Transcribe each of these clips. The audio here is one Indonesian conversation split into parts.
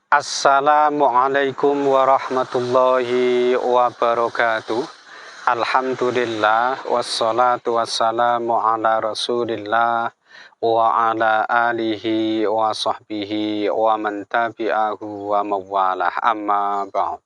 Assalamualaikum warahmatullahi wabarakatuh. Alhamdulillah wassalatu wassalamu ala Rasulillah wa ala alihi wa sahbihi wa man tabi'ahu wa mawalah, amma ba'd.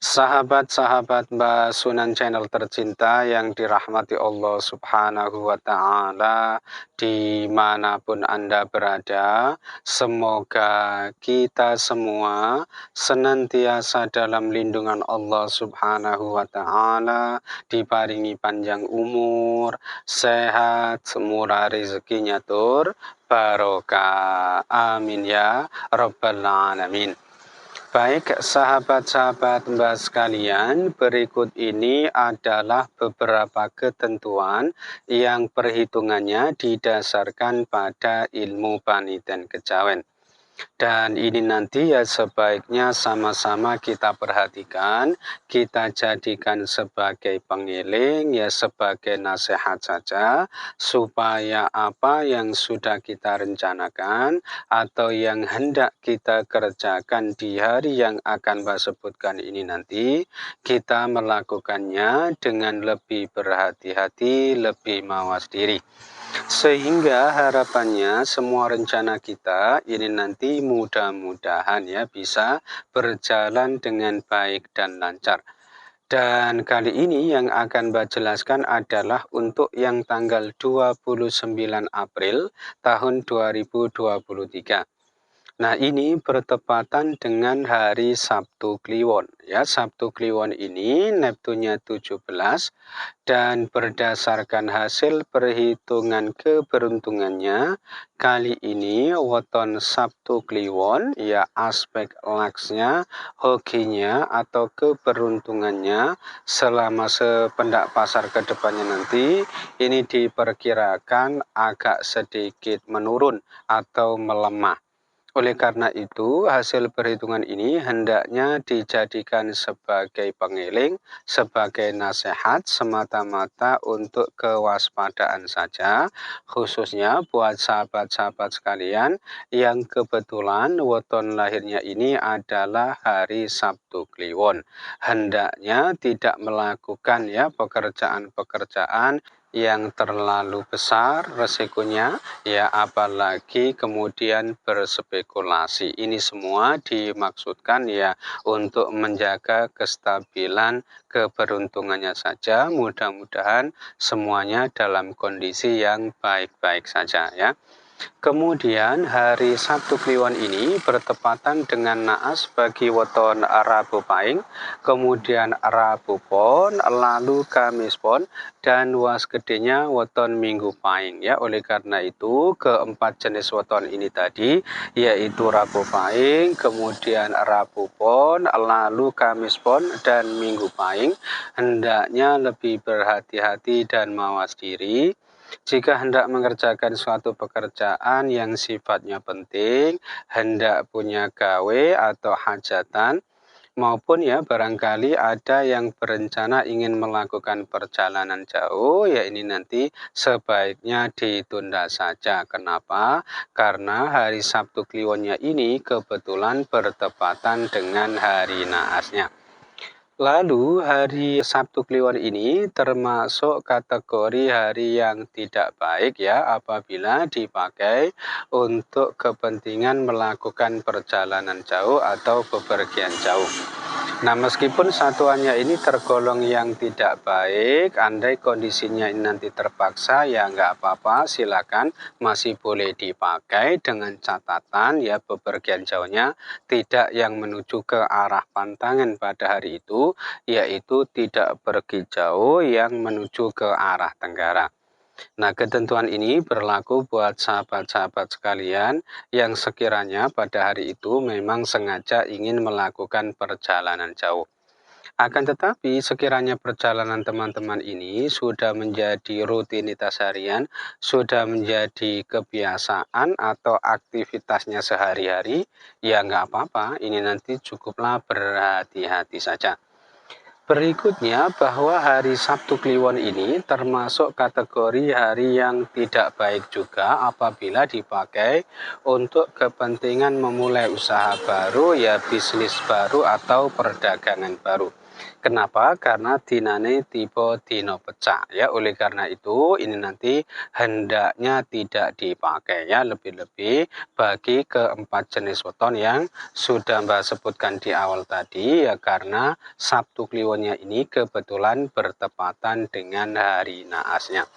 Sahabat-sahabat Mbak Sunan Channel tercinta yang dirahmati Allah Subhanahu wa Ta'ala, dimanapun Anda berada, semoga kita semua senantiasa dalam lindungan Allah Subhanahu wa Ta'ala, diparingi panjang umur, sehat, murah rezekinya tur, barokah. Amin ya Rabbal Alamin. Baik, sahabat-sahabat Mbak sekalian, berikut ini adalah beberapa ketentuan yang perhitungannya didasarkan pada ilmu paniten kejawen. Dan ini nanti ya sebaiknya sama-sama kita perhatikan, kita jadikan sebagai pengiling, ya sebagai nasihat saja, supaya apa yang sudah kita rencanakan atau yang hendak kita kerjakan di hari yang akan Mbak sebutkan ini nanti, kita melakukannya dengan lebih berhati-hati, lebih mawas diri. Sehingga harapannya semua rencana kita ini nanti mudah-mudahan ya bisa berjalan dengan baik dan lancar. Dan kali ini yang akan Mbak jelaskan adalah untuk yang tanggal 29 April tahun 2023. Nah, ini bertepatan dengan hari Sabtu Kliwon. Ya, Sabtu Kliwon ini Neptunnya 17 dan berdasarkan hasil perhitungan keberuntungannya kali ini weton Sabtu Kliwon ya aspek laksnya, hokinya atau keberuntungannya selama sependak pasar ke depannya nanti ini diperkirakan agak sedikit menurun atau melemah. Oleh karena itu, hasil perhitungan ini hendaknya dijadikan sebagai pengiling, sebagai nasihat semata-mata untuk kewaspadaan saja, khususnya buat sahabat-sahabat sekalian yang kebetulan weton lahirnya ini adalah hari Sabtu Kliwon. Hendaknya tidak melakukan ya pekerjaan-pekerjaan yang terlalu besar resikonya, ya apalagi kemudian berspekulasi. Ini semua dimaksudkan ya untuk menjaga kestabilan keberuntungannya saja. Mudah-mudahan semuanya dalam kondisi yang baik-baik saja ya. Kemudian hari Sabtu Kliwon ini bertepatan dengan naas bagi weton Rabu Pahing, kemudian Rabu Pon, lalu Kamis Pon, dan was gedenya weton Minggu Pahing ya. Oleh karena itu keempat jenis weton ini tadi yaitu Rabu Pahing, kemudian Rabu Pon, lalu Kamis Pon dan Minggu Pahing hendaknya lebih berhati-hati dan mawas diri. Jika hendak mengerjakan suatu pekerjaan yang sifatnya penting, hendak punya gawe atau hajatan, maupun ya barangkali ada yang berencana ingin melakukan perjalanan jauh, ya ini nanti sebaiknya ditunda saja. Kenapa? Karena hari Sabtu Kliwonnya ini kebetulan bertepatan dengan hari naasnya. Lalu hari Sabtu Kliwon ini termasuk kategori hari yang tidak baik ya apabila dipakai untuk kepentingan melakukan perjalanan jauh atau bepergian jauh. Nah, meskipun satuannya ini tergolong yang tidak baik, andai kondisinya ini nanti terpaksa, ya nggak apa-apa, silakan masih boleh dipakai dengan catatan ya bepergian jauhnya tidak yang menuju ke arah pantangan pada hari itu, yaitu tidak pergi jauh yang menuju ke arah tenggara. Nah, ketentuan ini berlaku buat sahabat-sahabat sekalian yang sekiranya pada hari itu memang sengaja ingin melakukan perjalanan jauh. Akan tetapi, sekiranya perjalanan teman-teman ini sudah menjadi rutinitas harian, sudah menjadi kebiasaan atau aktivitasnya sehari-hari, ya nggak apa-apa, ini nanti cukuplah berhati-hati saja. Berikutnya bahwa hari Sabtu Kliwon ini termasuk kategori hari yang tidak baik juga apabila dipakai untuk kepentingan memulai usaha baru, ya bisnis baru atau perdagangan baru. Kenapa? Karena dinane tiba dino pecah ya. Oleh karena itu ini nanti hendaknya tidak dipakai ya, lebih-lebih bagi keempat jenis weton yang sudah Mbak sebutkan di awal tadi ya, karena Sabtu Kliwonnya ini kebetulan bertepatan dengan hari naasnya.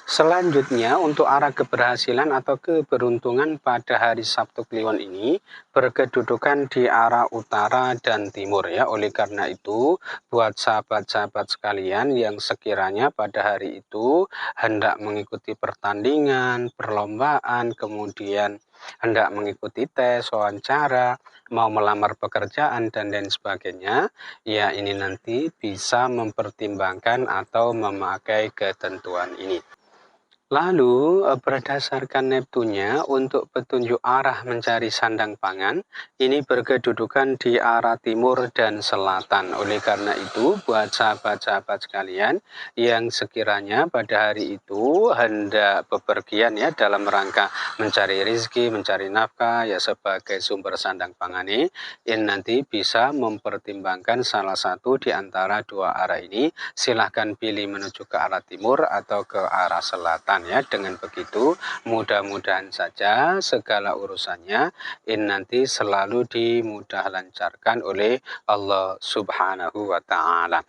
Selanjutnya untuk arah keberhasilan atau keberuntungan pada hari Sabtu Kliwon ini berkedudukan di arah utara dan timur ya. Oleh karena itu buat sahabat-sahabat sekalian yang sekiranya pada hari itu hendak mengikuti pertandingan, perlombaan, kemudian hendak mengikuti tes, wawancara, mau melamar pekerjaan dan lain sebagainya, ya ini nanti bisa mempertimbangkan atau memakai ketentuan ini. Lalu, berdasarkan Neptunnya untuk petunjuk arah mencari sandang pangan, ini berkedudukan di arah timur dan selatan. Oleh karena itu, buat sahabat-sahabat sekalian yang sekiranya pada hari itu hendak bepergian ya dalam rangka mencari rezeki, mencari nafkah ya sebagai sumber sandang pangan ini nanti bisa mempertimbangkan salah satu di antara dua arah ini. Silahkan pilih menuju ke arah timur atau ke arah selatan. Ya, dengan begitu mudah-mudahan saja segala urusannya nanti selalu dimudah lancarkan oleh Allah Subhanahu wa Ta'ala.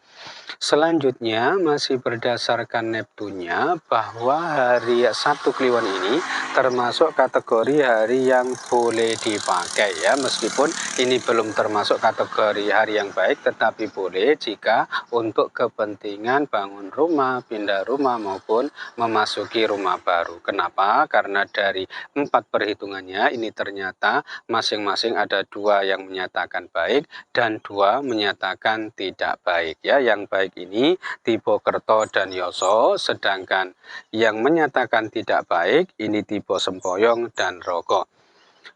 Selanjutnya masih berdasarkan Neptunnya bahwa hari Sabtu Kliwon ini termasuk kategori hari yang boleh dipakai ya, meskipun ini belum termasuk kategori hari yang baik, tetapi boleh jika untuk kepentingan bangun rumah, pindah rumah maupun memasuki rumah baru. Kenapa? Karena dari 4 perhitungannya ini ternyata masing-masing ada 2 yang menyatakan baik dan 2 menyatakan tidak baik ya. Yang baik ini tipe Kerto dan Yoso, sedangkan yang menyatakan tidak baik ini tipe Sempoyong dan Rogo.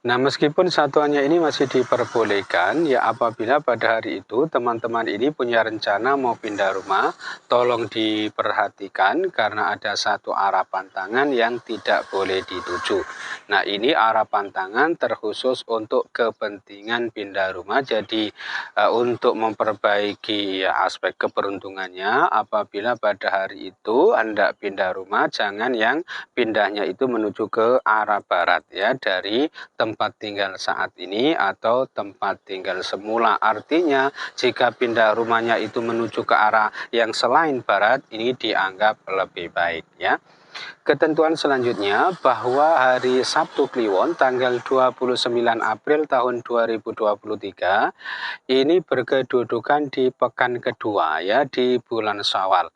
Nah, meskipun satuannya ini masih diperbolehkan, ya apabila pada hari itu teman-teman ini punya rencana mau pindah rumah, tolong diperhatikan karena ada satu arah pantangan yang tidak boleh dituju. Nah, ini arah pantangan terkhusus untuk kepentingan pindah rumah, jadi untuk memperbaiki ya, aspek keberuntungannya, apabila pada hari itu hendak pindah rumah, jangan yang pindahnya itu menuju ke arah barat ya, dari tempat tinggal saat ini atau tempat tinggal semula. Artinya jika pindah rumahnya itu menuju ke arah yang selain barat, ini dianggap lebih baik ya. Ketentuan selanjutnya bahwa hari Sabtu Kliwon tanggal 29 April tahun 2023 ini berkedudukan di pekan kedua ya, di bulan Syawal.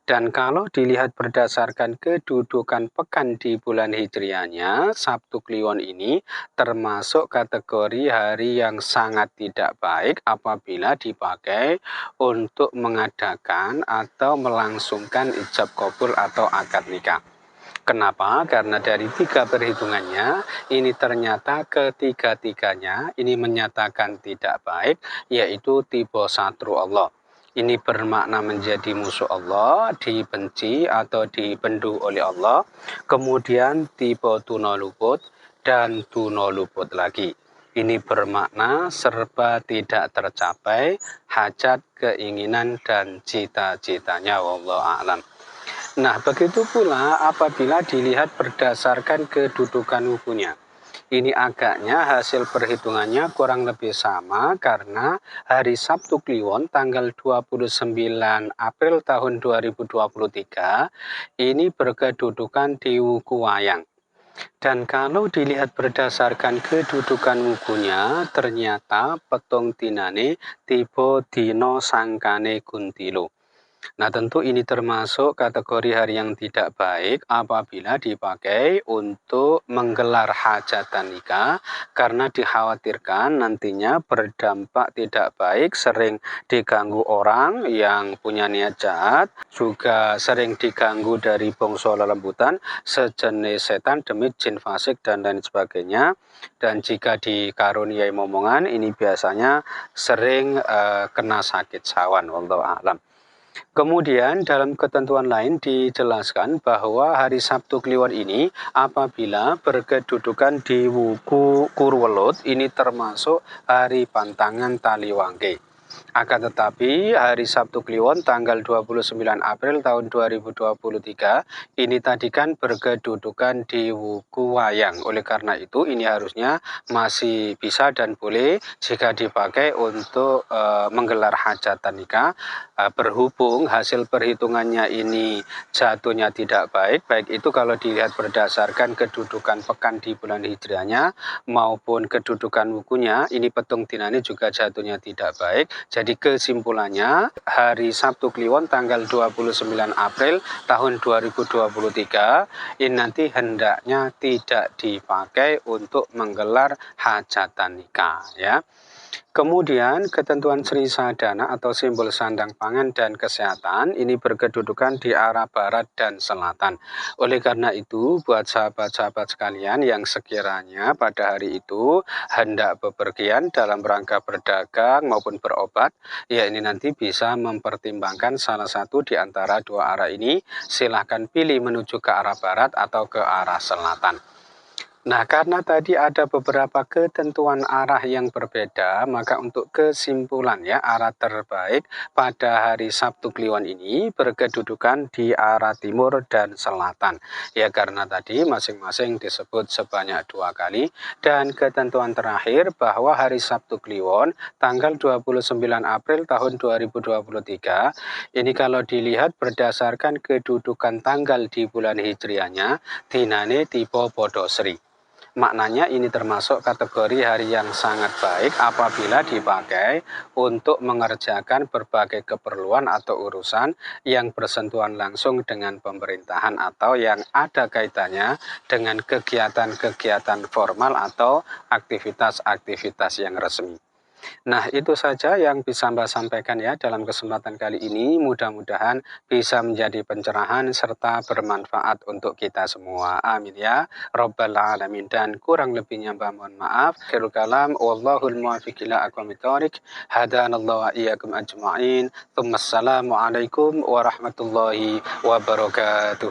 Dan kalau dilihat berdasarkan kedudukan pekan di bulan Hijriahnya, Sabtu Kliwon ini termasuk kategori hari yang sangat tidak baik apabila dipakai untuk mengadakan atau melangsungkan ijab kabul atau akad nikah. Kenapa? Karena dari 3 perhitungannya, ini ternyata ketiga-tiganya ini menyatakan tidak baik, yaitu tipe satru Allah. Ini bermakna menjadi musuh Allah, dibenci atau dibendu oleh Allah. Kemudian tipe tuno luput dan tuno luput lagi. Ini bermakna serba tidak tercapai hajat, keinginan, dan cita-citanya. Wallahu a'lam. Nah, begitu pula apabila dilihat berdasarkan kedudukan wukunya. Ini agaknya hasil perhitungannya kurang lebih sama karena hari Sabtu Kliwon tanggal 29 April tahun 2023 ini berkedudukan di wuku Wayang. Dan kalau dilihat berdasarkan kedudukan wukunya, ternyata petung dinane tipe dino sangkane kuntilo. Nah, tentu ini termasuk kategori hari yang tidak baik apabila dipakai untuk menggelar hajatan nikah karena dikhawatirkan nantinya berdampak tidak baik, sering diganggu orang yang punya niat jahat, juga sering diganggu dari bongso lelembutan, sejenis setan, demit, jin fasik, dan lain sebagainya. Dan jika dikaruniai momongan, ini biasanya sering kena sakit sawan, wallahu a'lam. Kemudian dalam ketentuan lain dijelaskan bahwa hari Sabtu Kliwon ini apabila berkedudukan di Wuku Kurwelut ini termasuk hari pantangan Taliwangke. Akan tetapi hari Sabtu Kliwon tanggal 29 April tahun 2023 ini tadi kan berkedudukan di Wuku Wayang. Oleh karena itu ini harusnya masih bisa dan boleh jika dipakai untuk menggelar hajatan nikah. Berhubung hasil perhitungannya ini jatuhnya tidak baik, baik itu kalau dilihat berdasarkan kedudukan pekan di bulan hijriahnya maupun kedudukan wukunya, ini petung dinani juga jatuhnya tidak baik. Jadi kesimpulannya hari Sabtu Kliwon tanggal 29 April tahun 2023 ini nanti hendaknya tidak dipakai untuk menggelar hajatan nikah ya. Kemudian ketentuan Sri Sadana atau simbol sandang pangan dan kesehatan ini berkedudukan di arah barat dan selatan. Oleh karena itu buat sahabat-sahabat sekalian yang sekiranya pada hari itu hendak bepergian dalam rangka berdagang maupun berobat, ya ini nanti bisa mempertimbangkan salah satu di antara dua arah ini, silahkan pilih menuju ke arah barat atau ke arah selatan. Nah, karena tadi ada beberapa ketentuan arah yang berbeda, maka untuk kesimpulan ya, arah terbaik pada hari Sabtu Kliwon ini berkedudukan di arah timur dan selatan. Ya, karena tadi masing-masing disebut sebanyak 2 kali. Dan ketentuan terakhir bahwa hari Sabtu Kliwon tanggal 29 April tahun 2023, ini kalau dilihat berdasarkan kedudukan tanggal di bulan hijriahnya, dinane tipe podosri. Maknanya ini termasuk kategori hari yang sangat baik apabila dipakai untuk mengerjakan berbagai keperluan atau urusan yang bersentuhan langsung dengan pemerintahan atau yang ada kaitannya dengan kegiatan-kegiatan formal atau aktivitas-aktivitas yang resmi. Nah, itu saja yang bisa Mbak sampaikan ya dalam kesempatan kali ini. Mudah-mudahan bisa menjadi pencerahan serta bermanfaat untuk kita semua. Amin ya Rabbal Alamin. Dan kurang lebihnya Mbak mohon maaf. Khairul kalam. Wallahul muwaffiq ila aqwamit thoriq. Hadanallahu wa iyyakum ajma'in. Tsumma assalamualaikum warahmatullahi wabarakatuh.